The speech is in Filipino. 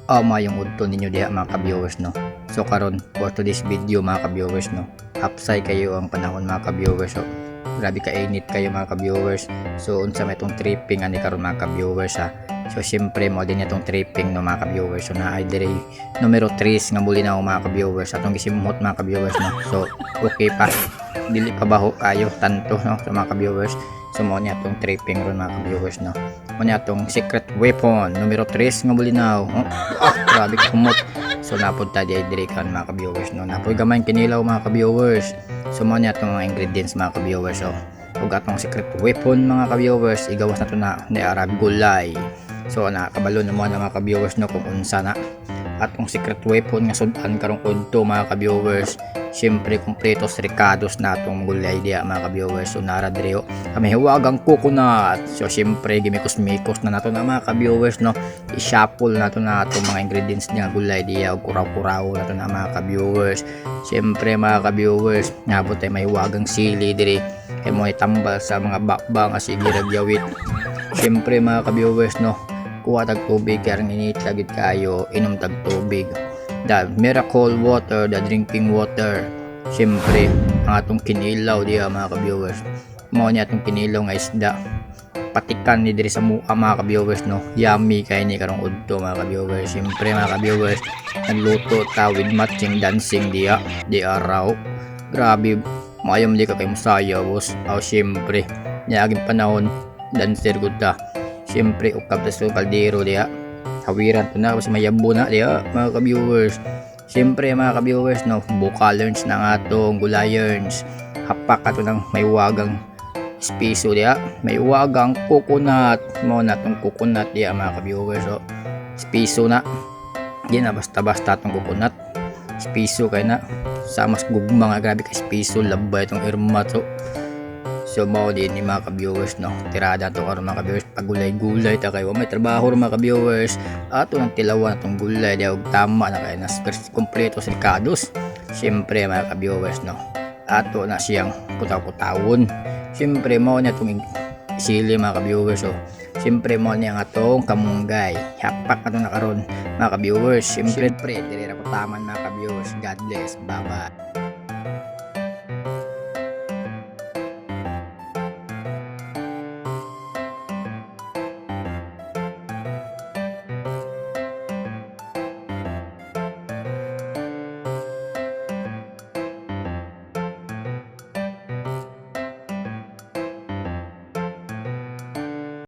Mayong udto ninyo diha mga ka-viewers no. So karon for today's video mga ka-viewers no, hapsay kayo ang panahon mga ka-viewers. So grabe ka init kayo mga ka-viewers. So unsa may itong tripping ani karon mga ka-viewers ha. So syempre mo din itong tripping no mga ka-viewers. So na ay dire numero 3 nga muli na mga ka-viewers atong gisimhot mga ka-viewers no. So okay pa, dili pa baho kayo tanto no sa mga ka-viewers. So mo niya itong tripping ron mga ka-viewers no. Mo niya itong secret weapon numero 3 nga muli na. Grabe kumot. So napunta di dire kan mga ka-viewers no. Napoy gamay kinilaw mga ka-viewers. So mo niya itong mga ingredients mga ka-viewers. So ug atong secret weapon mga ka-viewers igawas na to na niarag gulay. So nakabalo na mo na mga ka-viewers no kung unsa na atong secret weapon nga sudan karong udto mga ka-viewers. Siyempre kompletos ricados na atong gulay diya mga ka-viewers. So nara dire kami hiwagang coconut. So siyempre gimikos-mikos na nato na mga ka-viewers no. I-shuffle nato na atong mga ingredients niya gulay diya ug kuraw-kuraw nato na mga ka-viewers. Siyempre mga ka-viewers nabot ay may hiwagang sili dire kay mo itambal sa mga bakbang as igiragyawit. Siyempre mga ka-viewers no, kuha tag tubig karang init lagid kayo, inom tag tubig. The miracle water, the drinking water. Siyempre ang atong kinilaw diya mga ka-viewers. Mao niya atong kinilaw nga isda. Patikan ni diri sa mukha mga ka-viewers no. Yummy kay ni karong udto mga ka-viewers. Siyempre mga ka-viewers, nagluto ta with matching dancing diya. Di araw. Grabe, mayam di ka kay musaya boss. Siyempre, niaging panahon dancer gud ta. Siyempre ukab ta sa kaldero diya. Hawiran to na kasi mayabo na diya mga ka-viewers. Siyempre mga ka-viewers no, bukalerns na nga atong gulayerns. Hapak ato ng may wagang spiso diya. May wagang coconut. Mo na tong coconut diya mga ka-viewers. So, spiso na. Di na basta-basta tong coconut. Spiso kay na. Sa mas gugma nga grabe kay spiso labay itong irma to. So mao din ni mga ka-viewers no. Tirada to karon mga ka-viewers pagulay-gulay ta kayo. May trabaho ro mga ka-viewers. Ato nang tilawan atong gulay diya og tama na kay nas kompleto sa ricados. Siyempre mga ka-viewers no. Ato na siyang kutaw-kutawon. Siyempre mao niya tong sili mga ka-viewers. So siyempre mao niya nga atong kamunggay. Hapak ato na karon mga ka-viewers. Siyempre dire ra ko taman mga ka-viewers. God bless. Bye-bye.